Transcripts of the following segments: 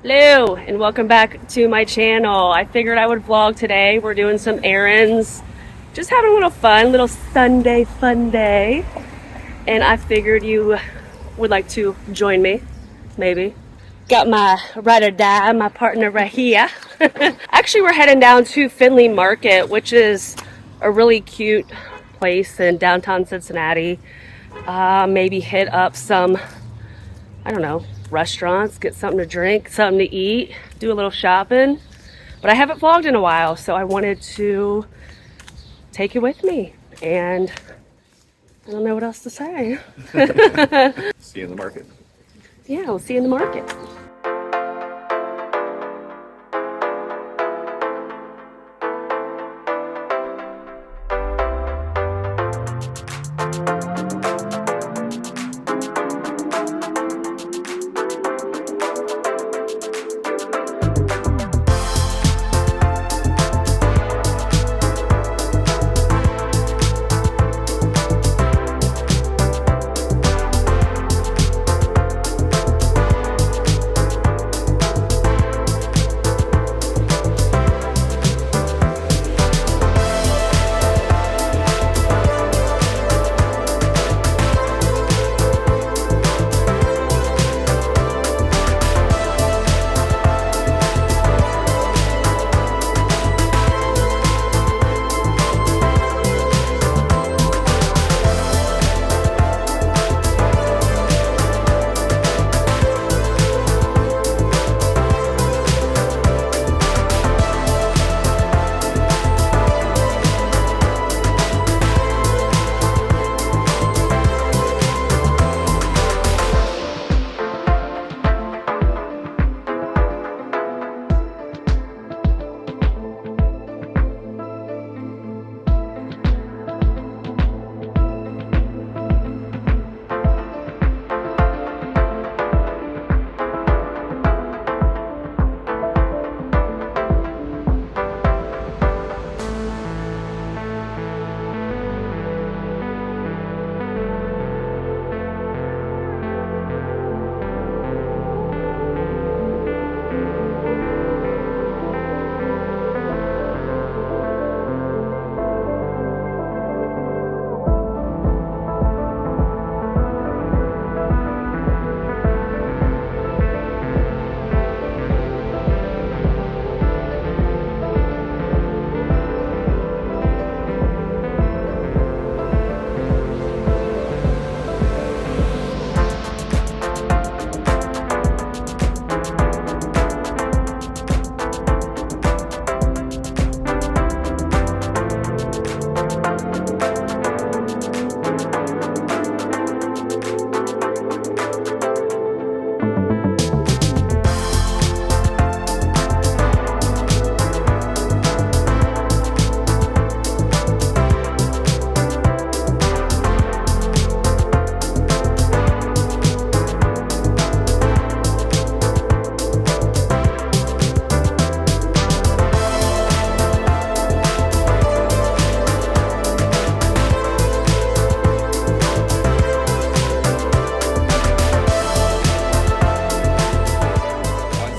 Hello and welcome back to my channel. I figured I would vlog today. We're doing some errands, just having a little fun, little Sunday fun day. And I figured you would like to join me, maybe. Got my ride or die, my partner right here. Actually, we're heading down to Findlay Market, which is a really cute place in downtown Cincinnati. Maybe hit up some, I don't know, restaurants, get something to drink, something to eat, do a little shopping. But I haven't vlogged in a while, so I wanted to take you with me. And I don't know what else to say. See you in the market. Yeah, we'll see you in the market.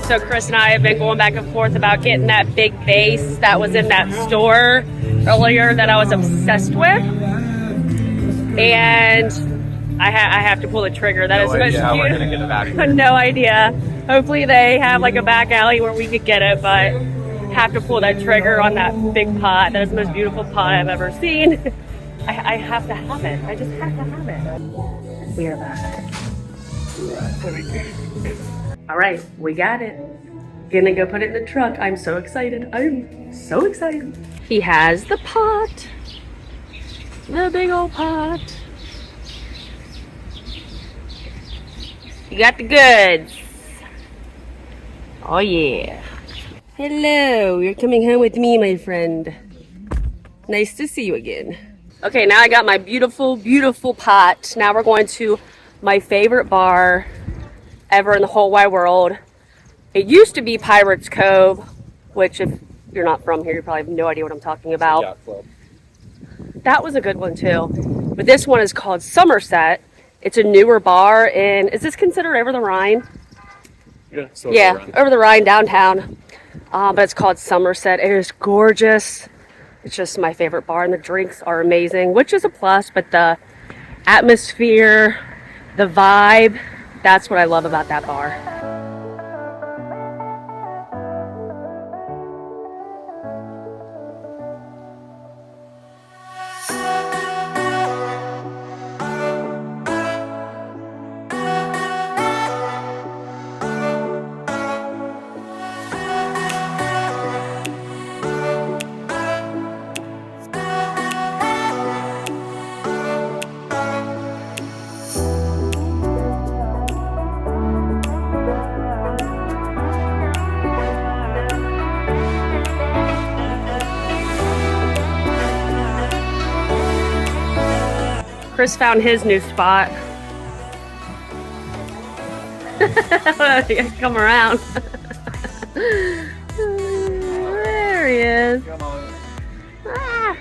So Chris and I have been going back and forth about getting that big vase that was in that store earlier that I was obsessed with. And I have to pull the trigger. That is the most How we're gonna get it back. No idea. Hopefully they have like a back alley where we could get it, but have to pull that trigger on that big pot. That is the most beautiful pot I've ever seen. I have to have it. I just have to have it. We are back. All right, we got it. Gonna go put it in the truck. I'm so excited. I'm so excited. He has the pot. The big old pot. You got the goods. Oh yeah. Hello, you're coming home with me, my friend. Nice to see you again. Okay, now I got my beautiful, beautiful pot. Now we're going to my favorite bar ever in the whole wide world. It used to be Pirates Cove, which if you're not from here, you probably have no idea what I'm talking about. Yacht Club. That was a good one too. But this one is called Somerset. It's a newer bar, and is this considered over the Rhine? Yeah. So Yeah, over the Rhine downtown. But it's called Somerset. It is gorgeous. It's just my favorite bar, and the drinks are amazing, which is a plus, but the atmosphere, the vibe, that's what I love about that bar. Chris found his new spot. Come around. There he is. Ah.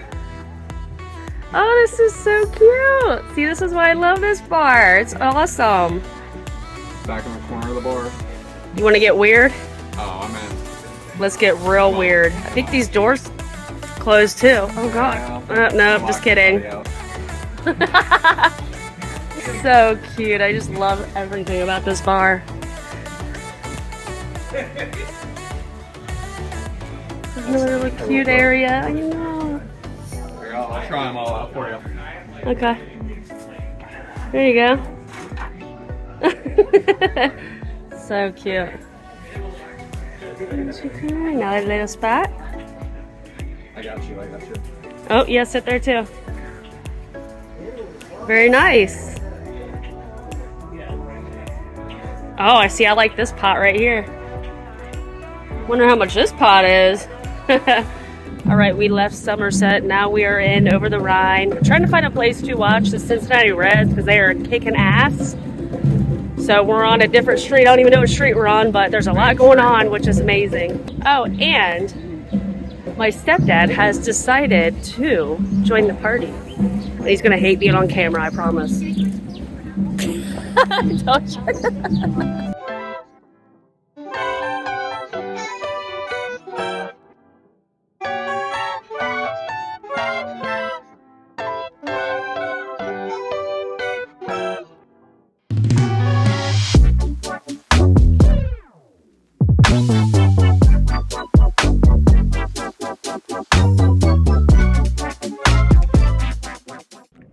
Oh, this is so cute. See, this is why I love this bar. It's awesome. back in the corner of the bar. You want to get weird? Oh, I'm in. Let's get real weird. I think these doors closed too. Oh god. No, just kidding. So cute. I just love everything about this bar. Another little cute area. I know. I'll try them all out for you. Okay. There you go. So cute. Another little spot. I got you. Oh, yeah, sit there too. Very nice. Oh, I see. I like this pot right here. Wonder how much this pot is. All right, we left Somerset. Now we are in over the Rhine. We're trying to find a place to watch the Cincinnati Reds because they are kicking ass. So we're on a different street. I don't even know what street we're on, but there's a lot going on, which is amazing. Oh, and my stepdad has decided to join the party. He's gonna hate being on camera, I promise. I told you.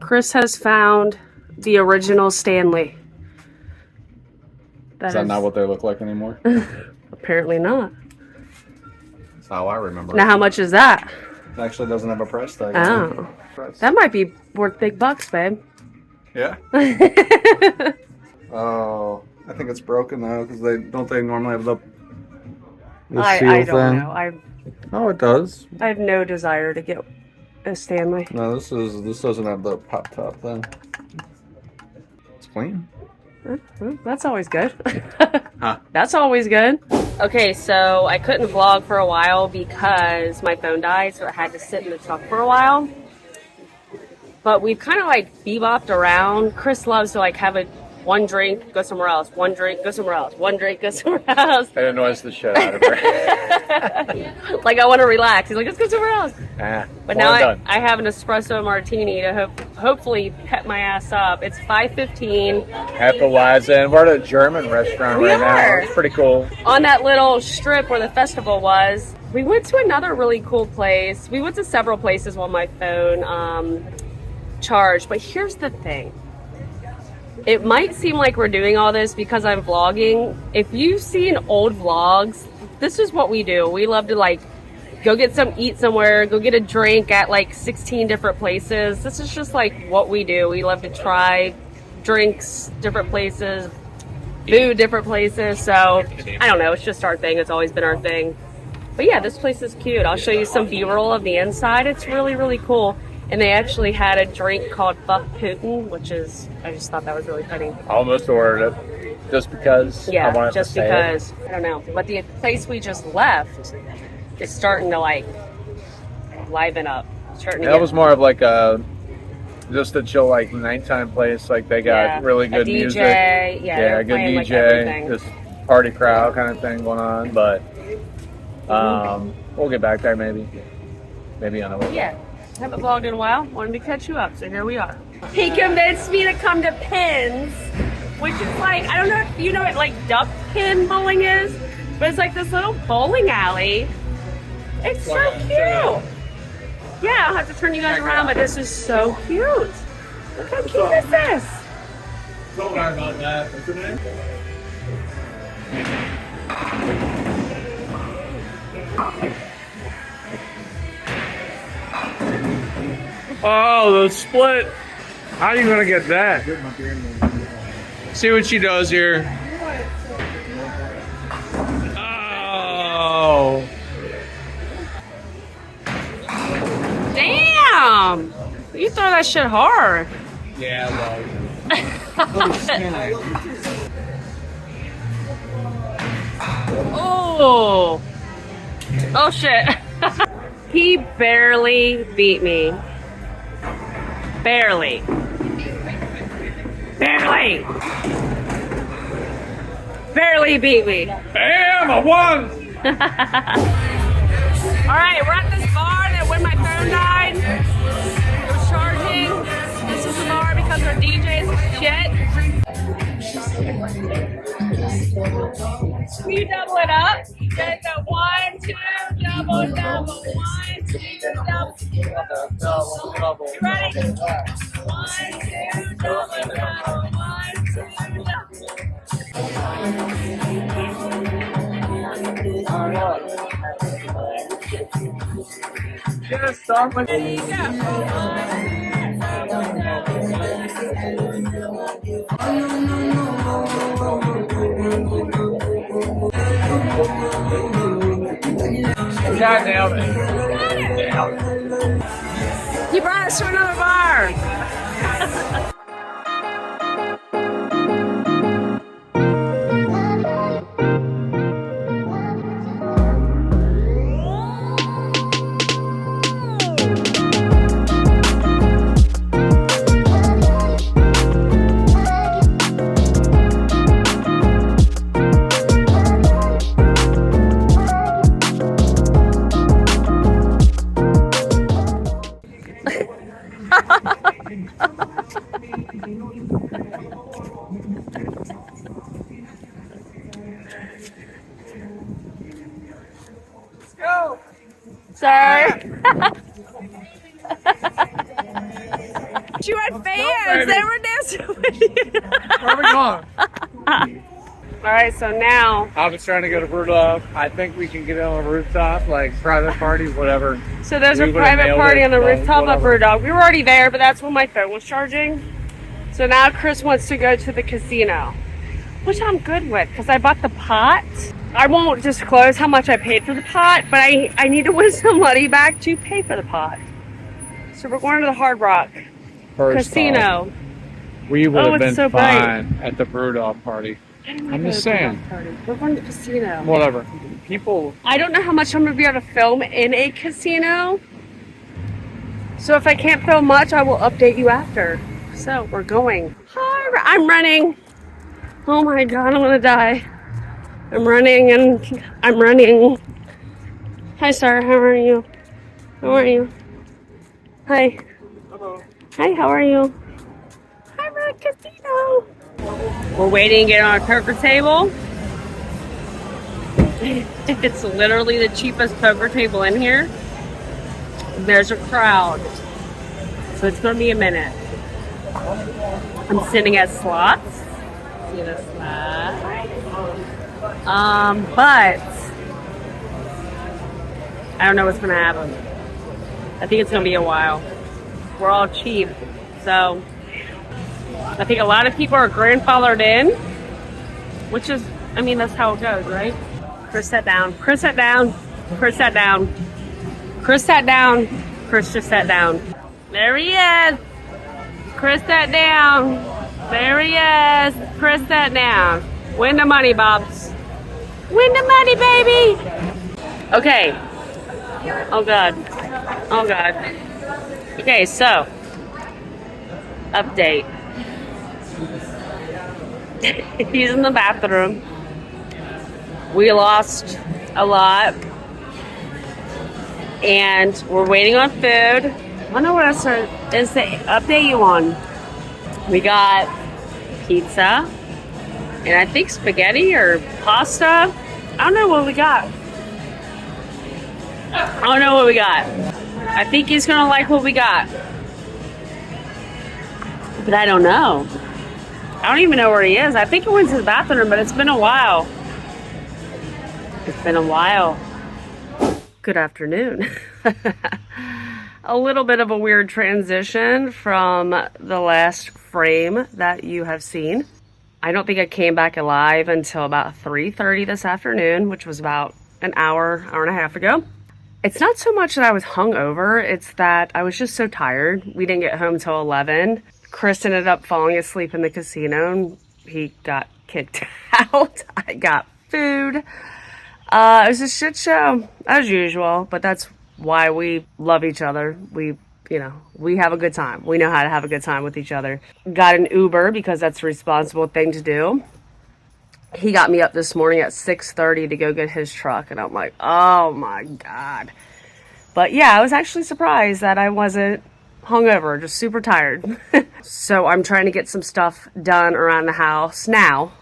Chris has found the original Stanley. Is that not what they look like anymore? Apparently not. That's how I remember. Now, how much is that? It actually doesn't have a price tag. Oh, that might be worth big bucks, babe. Yeah. Oh, I think it's broken though, because they normally have the I seal don't thing. know. Oh, it does. I have no desire to get a Stanley. No, this doesn't have the pop top thing. It's clean. That's always good. Huh. That's always good. Okay, so I couldn't vlog for a while because my phone died, so I had to sit in the truck for a while. But we've kind of like bebopped around. Chris loves to like have one drink, go somewhere else. One drink, go somewhere else. One drink, go somewhere else. That annoys the shit out of her. Like I want to relax. He's like, let's go somewhere else. But now done. I have an espresso martini to hopefully pep my ass up. It's 5:15. At the Wise End. We're at a German restaurant We right now. are. It's pretty cool. On that little strip where the festival was. We went to another really cool place. We went to several places while my phone charged. But here's the thing. It might seem like we're doing all this because I'm vlogging. If you've seen old vlogs, this is what we do. We love to like go eat somewhere, go get a drink at like 16 different places. This is just like what we do. We love to try drinks, different places, food, different places. So I don't know, it's just our thing. It's always been our thing. But yeah, this place is cute. I'll show you some B-roll of the inside. It's really, really cool. And they actually had a drink called Fuck Putin, which is, I just thought that was really funny. I almost ordered it just because I wanted just to say because. I don't know. But the place we just left is starting to like liven up. That was more of like just a chill like nighttime place. Like they got really good a DJ, music. Yeah, Good playing, DJ. like, everything. Just party crowd kind of thing going on, but we'll get back there maybe on the way. Yeah, haven't vlogged in a while. Wanted to catch you up, so here we are. He convinced me to come to Pins, which is like, I don't know if you know what like duck pin bowling is, but it's like this little bowling alley. It's so cute. Yeah, I'll have to turn you guys around, but this is so cute. Look how cute this is. Don't worry about that. What's your name? Oh, the split. How are you gonna get that? See what she does here. Oh. Damn! You throw that shit hard. Yeah, well. Oh. Oh shit. He barely beat me. Barely. Barely. Barely beat me. Bam! I won! Alright, we're at this bar that when my phone died, it was charging. This is the bar because our DJ's shit. Can you double it up? You guys go 1, 2, double, double, 1, 2, double. You ready? 1, 2, double, double, 1, 2, double. Yeah, start with God damn it. You brought us to another bar. Go! Sorry. You had fans. They were dancing with you. Where are we going? All right, so now. I was trying to go to Rudolph. I think we can get on a rooftop, like private party, whatever. So there's We a would've private nailed party it, on the but rooftop of whatever. Rudolph. We were already there, but that's when my phone was charging. So now Chris wants to go to the casino, which I'm good with because I bought the pot. I won't disclose how much I paid for the pot, but I need to win some money back to pay for the pot. So we're going to the Hard Rock First Casino. off, we would Oh, have it's been so bright. fine at the Rudolph party. I don't wanna I'm go just to the saying. party. We're going to the casino. Whatever. People. I don't know how much I'm going to be able to film in a casino. So if I can't film much, I will update you after. So we're going. Hi, I'm running. Oh my God, I'm going to die. I'm running and I'm running. Hi, sir. How are you? How are you? Hi. Hello. Hi, how are you? Hi, we're at casino. We're waiting to get on a poker table. It's literally the cheapest poker table in here. There's a crowd. So it's going to be a minute. I'm sitting at slots. See the slot. But I don't know what's going to happen. I think it's going to be a while. We're all cheap. So I think a lot of people are grandfathered in, which is, I mean, that's how it goes, right? Chris sat down. Chris sat down. Chris sat down. Chris sat down. Chris just sat down. There he is. Chris sat down. There he is. Chris sat down. Win the money, Bobs. Win the money, baby. Okay. Oh, God. Oh, God. Okay, so. Update. He's in the bathroom. We lost a lot. And we're waiting on food. I don't know what else is to update you on. We got pizza. And I think spaghetti or pasta. I don't know what we got. I think he's gonna like what we got. But I don't know. I don't even know where he is. I think he went to the bathroom, but it's been a while. Good afternoon. A little bit of a weird transition from the last frame that you have seen. I don't think I came back alive until about 3:30 this afternoon, which was about an hour and a half ago. It's not so much that I was hungover, it's that I was just so tired. We didn't get home till 11. Chris ended up falling asleep in the casino and he got kicked out. I got food. It was a shit show as usual, but that's why we love each other. We have a good time. We know how to have a good time with each other. Got an Uber because that's a responsible thing to do. He got me up this morning at 6:30 to go get his truck, and I'm like, oh my God. But yeah, I was actually surprised that I wasn't hungover, just super tired. So I'm trying to get some stuff done around the house now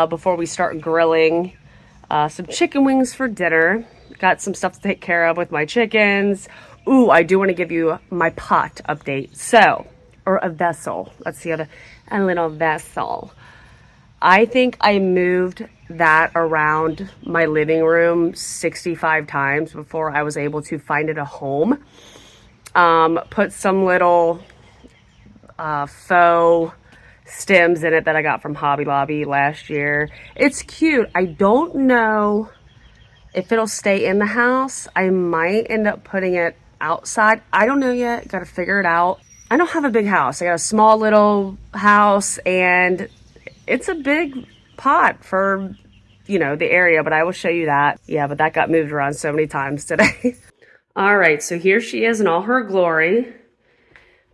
before we start grilling some chicken wings for dinner. Got some stuff to take care of with my chickens. Ooh, I do want to give you my pot update. So, or a vessel. Let's see, a little vessel. I think I moved that around my living room 65 times before I was able to find it a home. Put some little faux stems in it that I got from Hobby Lobby last year. It's cute. I don't know if it'll stay in the house. I might end up putting it outside. I don't know yet. Got to figure it out. I don't have a big house. I got a small little house and it's a big pot for, the area, but I will show you that. Yeah, but that got moved around so many times today. All right, so here she is in all her glory.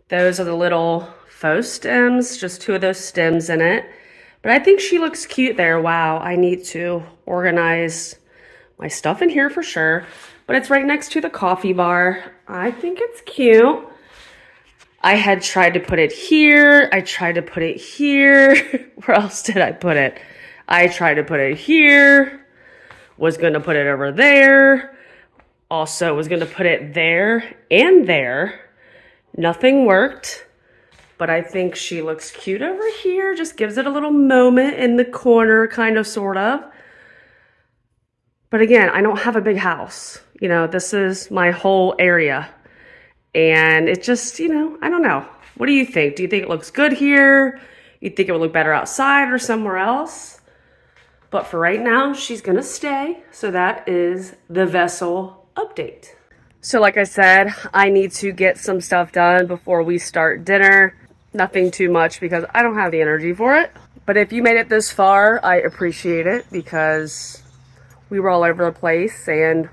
Those are the little faux stems, just 2 of those stems in it. But I think she looks cute there. Wow, I need to organize my stuff in here for sure. But it's right next to the coffee bar. I think it's cute. I had tried to put it here. I tried to put it here. Where else did I put it? I tried to put it here. Was going to put it over there. Also was going to put it there and there. Nothing worked. But I think she looks cute over here. Just gives it a little moment in the corner, kind of, sort of. But again, I don't have a big house. This is my whole area. And it just, I don't know. What do you think? Do you think it looks good here? You think it would look better outside or somewhere else? But for right now, she's going to stay. So that is the vessel update. So like I said, I need to get some stuff done before we start dinner. Nothing too much because I don't have the energy for it. But if you made it this far, I appreciate it because we were all over the place and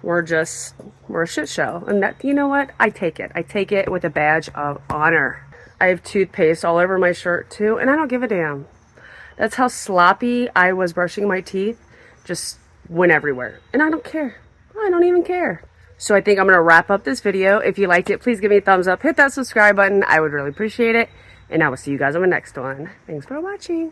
we're a shit show. And that, you know what? I take it. I take it with a badge of honor. I have toothpaste all over my shirt too, and I don't give a damn. That's how sloppy I was brushing my teeth. Just went everywhere. And I don't care. I don't even care. So I think I'm going to wrap up this video. If you liked it, please give me a thumbs up. Hit that subscribe button. I would really appreciate it. And I will see you guys on the next one. Thanks for watching.